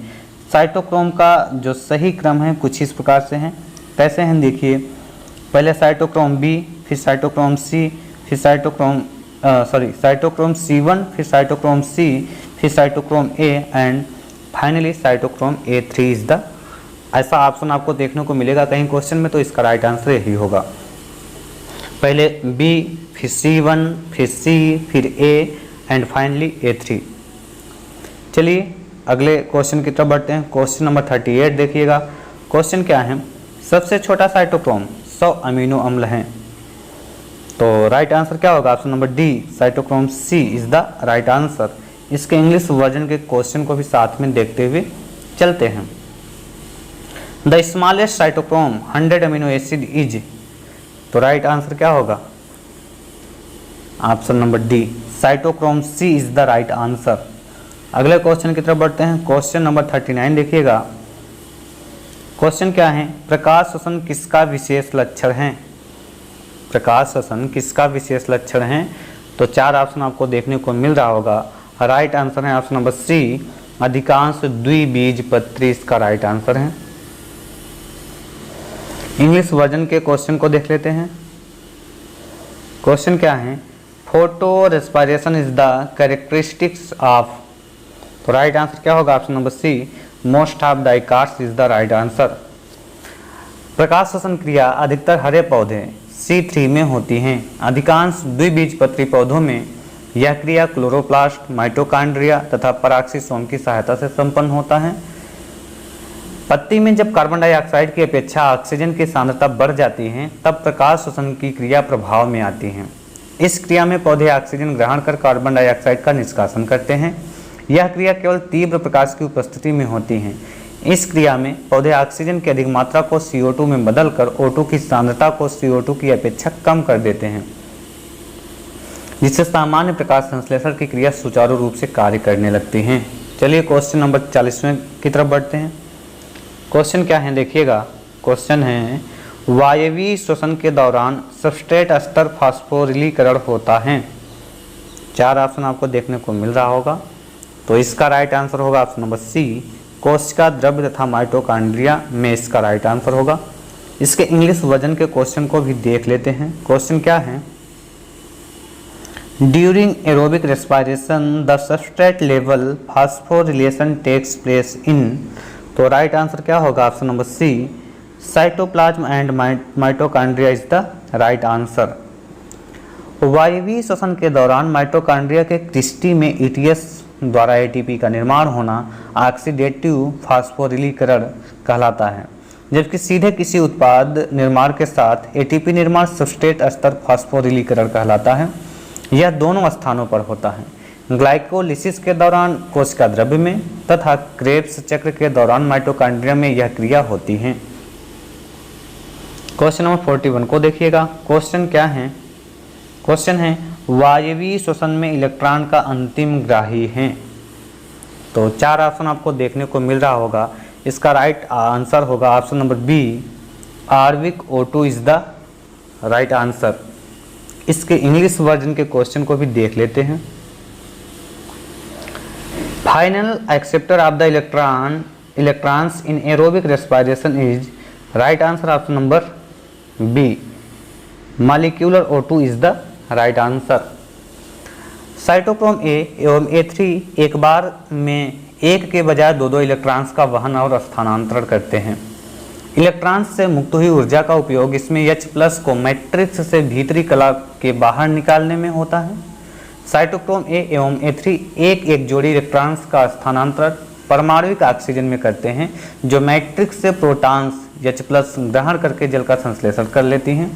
साइटोक्रोम का जो सही क्रम है कुछ इस प्रकार से है। कैसे हैं देखिए, पहले साइटोक्रोम B, फिर साइटोक्रोम C, फिर साइटोक्रोम C1, फिर साइटोक्रोम C, फिर cytochrome A and finally cytochrome A3 is the, ऐसा ऑप्शन आपको देखने को मिलेगा कहीं क्वेश्चन में। तो इसका राइट आंसर यही होगा। पहले B, फिर C1, फिर C, फिर A एंड फाइनली A3। चलिए अगले क्वेश्चन की तरफ बढ़ते हैं। क्वेश्चन नंबर 38 देखिएगा। क्वेश्चन क्या है? सबसे छोटा साइटोक्रोम 100 अमीनो अम्ल हैं। तो राइट आंसर क्या होगा? Option number D, cytochrome C is the right answer. इसके इंग्लिश वर्जन के क्वेश्चन को भी साथ में देखते हुए चलते हैं। The smallest cytochrome 100 amino acid is. तो राइट आंसर क्या होगा? Option number D, cytochrome C is the right answer. अगले क्वेश्चन की तरफ बढ़ते हैं। क्वेश्चन नंबर 39 देखिएगा। क्वेश्चन क्या है? प्रकाश श्वसन किसका विशेष लक्षण है? प्रकाश श्वसन किसका विशेष लक्षण है? तो 4 ऑप्शन आपको देखने को मिल रहा होगा। राइट आंसर है ऑप्शन नंबर सी, अधिकांश द्विबीजपत्री इसका राइट आंसर है। इंग्लिश वर्जन के क्वेश्चन को देख लेते हैं। क्वेश्चन क्या है? Photo respiration is the characteristics of. तो राइट आंसर क्या होगा? Option number C, most of dicots is the right answer. प्रकाश श्वसन क्रिया अधिकतर हरे पौधे C3 में होती हैं। अधिकांश द्विबीजपत्री पौधों में यह क्रिया क्लोरोप्लास्ट, माइटोकॉन्ड्रिया तथा पराक्सीसोम की सहायता से संपन्न होता है। पत्ती में जब कार्बन डाइऑक्साइड की अपेक्षा ऑक्सीजन की सांद्रता बढ़ जाती है तब प्रकाश श्वसन की क्रिया प्रभाव में आती है। इस क्रिया में पौधे ऑक्सीजन ग्रहण कर कार्बन डाइऑक्साइड का निष्कासन करते हैं। यह क्रिया केवल तीव्र प्रकाश की उपस्थिति में होती है। इस क्रिया में पौधे ऑक्सीजन की अधिक मात्रा को CO2 में बदलकर O2 की सांद्रता को CO2 की अपेक्षा कम कर देते हैं, जिससे सामान्य प्रकाश संश्लेषण की क्रिया सुचारू रूप से कार्य करने लगती है। चलिए क्वेश्चन नंबर 40 की तरफ बढ़ते हैं। क्वेश्चन क्या है देखिएगा। क्वेश्चन है वायवीय श्वसन के दौरान सबस्ट्रेट स्तर फास्फोरिलीकरण होता है। 4 ऑप्शन आपको देखने को मिल रहा होगा। तो इसका राइट आंसर होगा ऑप्शन नंबर सी, कोशिका द्रव्य तथा माइटोकॉन्ड्रिया में इसका राइट आंसर होगा। इसके इंग्लिश वर्जन के क्वेश्चन को भी देख लेते हैं। क्वेश्चन क्या है? During aerobic respiration the substrate level phosphorylation takes place in. तो राइट आंसर क्या होगा? Option number C, cytoplasm and mitochondria is the right answer. वायवीय श्वसन के दौरान माइटोकॉन्ड्रिया के क्रिस्टी में ETS द्वारा एटीपी का निर्माण होना ऑक्सीडेटिव फास्फोरिलीकरण कहलाता है, जबकि सीधे किसी उत्पाद निर्माण के साथ एटीपी निर्माण सबस्ट्रेट स्तर फास्फोरिलीकरण कहलाता है। यह दोनों स्थानों पर होता है, ग्लाइकोलिसिस के दौरान कोशिका द्रव्य में तथा क्रेब्स चक्र के दौरान माइटोकॉन्ड्रिया में यह क्रिया होती है। क्वेश्चन नंबर 41 को देखिएगा। क्वेश्चन क्या है? क्वेश्चन है वायवीय श्वसन में इलेक्ट्रॉन का अंतिम ग्राही है। तो 4 ऑप्शन आपको देखने को मिल रहा होगा। इसका राइट आंसर होगा ऑप्शन नंबर बी, आर्विक O2 is the right answer. इसके इंग्लिश वर्जन के क्वेश्चन को भी देख लेते हैं। Final acceptor of the electrons in aerobic respiration is right answer option number B, molecular O2 is the right answer. Cytochrome A एवं A3 एक बार में एक के बजाय दो इलेक्ट्रॉन्स का वहन और स्थानांतरण करते हैं। इलेक्ट्रॉन्स से मुक्त हुई ऊर्जा का उपयोग इसमें H+ को मैट्रिक्स से भीतरी कला के बाहर निकालने में होता है। साइटोक्रोम ए एवं A3 एक जोड़ी इलेक्ट्रॉन्स का स्थानांतरण परमाणविक ऑक्सीजन में करते हैं, जो मैट्रिक्स से प्रोटॉन्स H+ ग्रहण करके जल का संश्लेषण कर लेती हैं।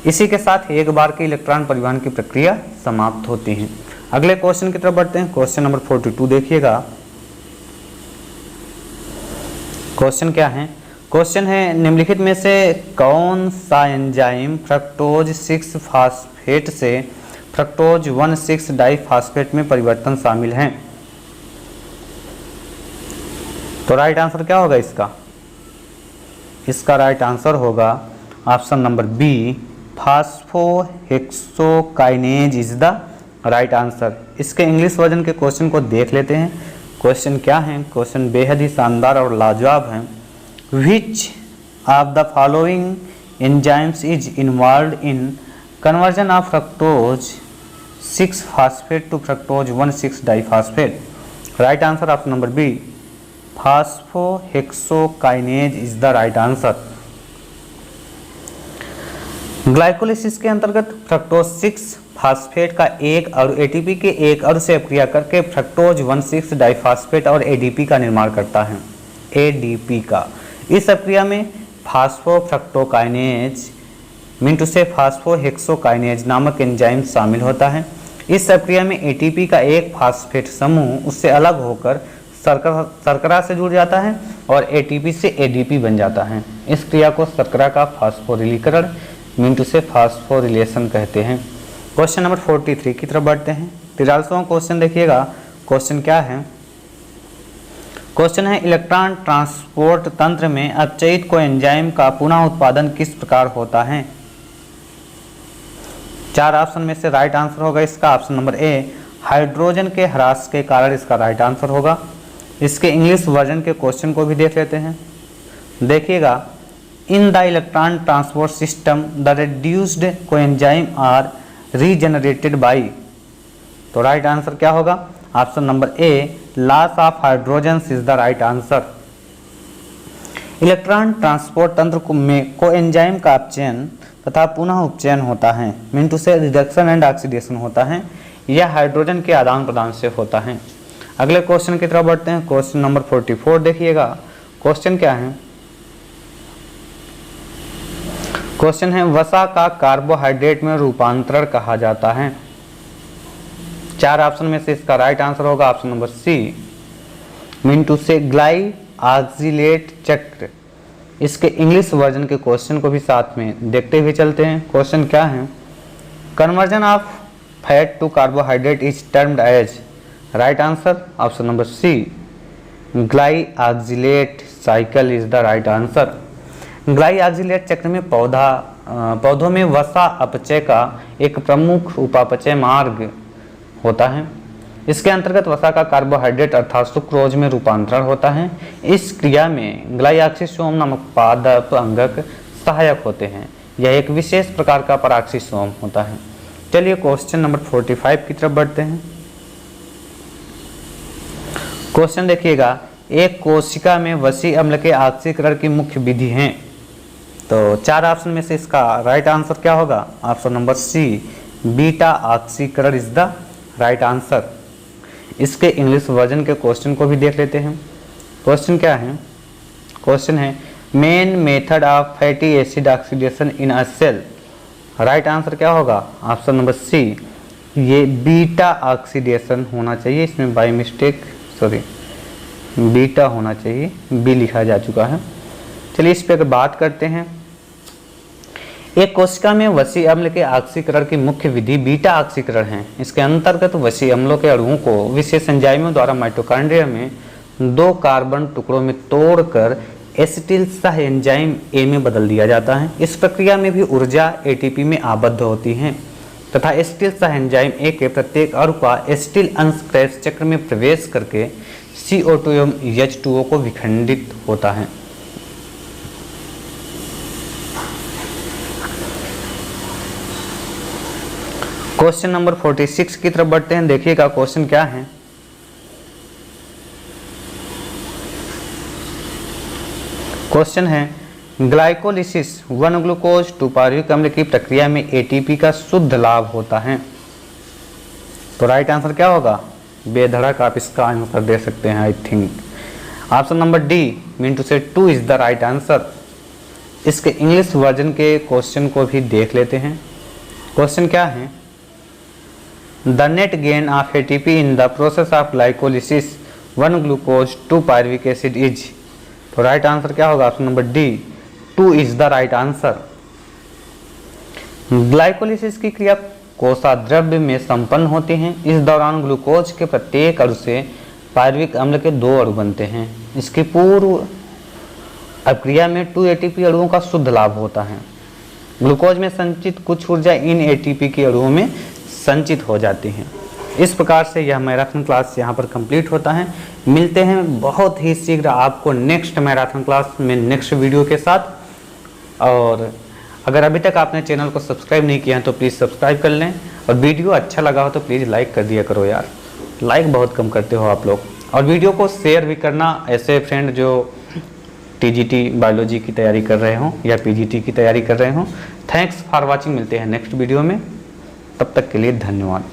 इसी के साथ एक बार के इलेक्ट्रॉन परिवहन की प्रक्रिया समाप्त होती है। अगले क्वेश्चन की तरफ बढ़ते हैं। क्वेश्चन नंबर 42 देखिएगा। क्वेश्चन क्या है? क्वेश्चन है निम्नलिखित में से कौन सा एंजाइम फ्रक्टोज 6 फास्फेट से फ्रक्टोज 1,6 डाइफास्फेट में परिवर्तन शामिल है? तो राइट आंसर क्या होगा इसका? इसका राइट आंसर होगा option number B, phosphohexokinase is the right answer. इसके इंग्लिश वर्जन के क्वेश्चन को देख लेते हैं। क्वेश्चन क्या है? क्वेश्चन बेहद ही शानदार और लाजवाब है। Which of the following enzymes is involved in conversion of fructose 6 phosphate to fructose 1,6 diphosphate? Right answer option number B, phosphohexokinase is the right answer. Glycolysis के अंतर्गत फ्रक्टोज 6 फास्फेट का एक अणु एटीपी के एक अणु से अपक्रिया करके फ्रक्टोज 1,6 डाइफास्फेट और एडीपी का निर्माण करता है। एडीपी का इस अपक्रिया में फास्फोफ्रक्टोकाइनेज मिंटू से फास्फोहेक्सोकाइनेज नामक एंजाइम शामिल होता है। इस अपक्रिया में एटीपी का एक फास्फेट समूह उससे अलग होकर शर्करा से जुड़ जाता है और एटीपी से एडीपी बन जाता है। इस क्रिया को शर्करा का फास्फोरिलीकरण मिंटू से फास्फोरिलेशन कहते हैं। क्वेश्चन नंबर 43 की तरफ बढ़ते हैं। 43वां क्वेश्चन देखिएगा। क्वेश्चन क्या है? क्वेश्चन है इलेक्ट्रॉन ट्रांसपोर्ट तंत्र में अपचयित कोएंजाइम का पुनः उत्पादन किस प्रकार होता है? 4 ऑप्शन में से राइट आंसर होगा इसका ऑप्शन नंबर ए, हाइड्रोजन के ह्रास के कारण इसका राइट आंसर होगा। इसके इंग्लिश वर्जन के क्वेश्चन को भी देख लेते हैं। देखिएगा, in the electron transport system the reduced coenzyme are regenerated by. तो राइट आंसर क्या होगा? Option number A, loss of hydrogen is the right answer. Electron transport तंत्र में कोएंजाइम का अपचयन तथा पुनः उपचयन होता है, मिंटू से रिडक्शन एंड ऑक्सीडेशन होता है। यह हाइड्रोजन के आदान प्रदान से होता है। अगले क्वेश्चन की तरफ बढ़ते हैं। क्वेश्चन नंबर 44 देखिएगा। क्वेश्चन क्या है? क्वेश्चन है वसा का कार्बोहाइड्रेट में रूपांतरण कहा जाता है। 4 ऑप्शन में से इसका राइट आंसर होगा ऑप्शन नंबर सी, मिंटू से ग्लाइऑक्सिलेट चक्र। इसके इंग्लिश वर्जन के क्वेश्चन को भी साथ में देखते हुए चलते हैं। क्वेश्चन क्या है? Conversion of fat to carbohydrate is termed as. Right answer option number C, glyoxylate cycle is the right answer. Glyoxylate चक्र में पौधों में वसा अपचय का एक प्रमुख उपापचय मार्ग होता है। इसके अंतर्गत वसा का कार्बोहाइड्रेट अर्थात सुक्रोज में रूपांतरण होता है। इस क्रिया में ग्लाइऑक्सिसोम नामक पादप अंगक सहायक होते हैं। यह एक विशेष प्रकार का पराक्सीसोम होता है। चलिए क्वेश्चन नंबर 45 की तरफ बढ़ते हैं। क्वेश्चन देखिएगा, एक कोशिका में वसी अम्ल के ऑक्सीकरण की मुख्य विधि है। तो 4 ऑप्शन में से इसका राइट आंसर क्या होगा? ऑप्शन नंबर सी, बीटा ऑक्सीकरण इज द राइट आंसर। इसके इंग्लिश वर्जन के क्वेश्चन को भी देख लेते हैं। क्वेश्चन क्या है? क्वेश्चन है main method of fatty acid oxidation in a cell. Right answer क्या होगा? ऑप्शन नंबर सी, ये बीटा ऑक्सीडेशन होना चाहिए। इसमें बाय मिस्टेक बीटा होना चाहिए, बी लिखा जा चुका है। चलिए इस पर बात करते हैं। एक कोशिका में वसी अम्ल के ऑक्सीकरण की मुख्य विधि बीटा ऑक्सीकरण है। इसके अंतर्गत वसी अम्लों के अणुओं को विशेष एंजाइमों द्वारा माइटोकॉन्ड्रिया में 2 कार्बन टुकड़ों में तोड़कर एसिटिल सह एंजाइम ए में बदल दिया जाता है। इस प्रक्रिया में भी ऊर्जा एटीपी में आबद्ध होती है तथा एसिटिल सह एंजाइम ए के प्रत्येक अणु का एसिटिल अंश क्रैश चक्र में प्रवेश करके CO2 एवं H2O को विखंडित होता है। क्वेश्चन नंबर 46 की तरफ बढ़ते हैं। देखिएगा क्वेश्चन क्या है। क्वेश्चन है ग्लाइकोलिसिस 1 ग्लूकोज 2 पायरुविक अम्ल की प्रक्रिया में एटीपी का शुद्ध लाभ होता है। तो राइट आंसर क्या होगा? बेधड़क आप इसका आंसर दे सकते हैं। I think option number D mean to say 2 is the right answer. इसके इंग्लिश वर्जन के क्वेश्चन को भी देख लेते हैं। क्वेश्चन क्या है? The net gain of ATP in the process of glycolysis 1 glucose 2 pyruvic acid is. तो राइट आंसर क्या होगा? Option number D 2 is the right answer. Glycolysis की क्रिया कोशाद्रव्य में संपन्न होती हैं। इस दौरान ग्लूकोज के प्रत्येक अणु से पायरुविक अम्ल के 2 अणु बनते हैं। इसकी पूर्व अभिक्रिया में 2 एटीपी अणुओं का शुद्ध लाभ होता है। ग्लूकोज में संचित कुछ ऊर्जा इन एटीपी के अणुओं में संचित हो जाती है। इस प्रकार से यह मैराथन क्लास यहाँ पर कंप्लीट होता है। मिलते हैं बहुत ही शीघ्र आपको नेक्स्ट मैराथन क्लास में नेक्स्ट वीडियो के साथ। और अगर अभी तक आपने चैनल को सब्सक्राइब नहीं किया है तो प्लीज़ सब्सक्राइब कर लें। और वीडियो अच्छा लगा हो तो प्लीज़ लाइक कर दिया करो यार, लाइक बहुत कम करते हो आप लोग। और वीडियो को शेयर भी करना ऐसे फ्रेंड जो TGT बायोलॉजी की तैयारी कर रहे हों या PGT की तैयारी कर रहे हों। Thanks for watching. मिलते हैं नेक्स्ट वीडियो में, तब तक के लिए धन्यवाद।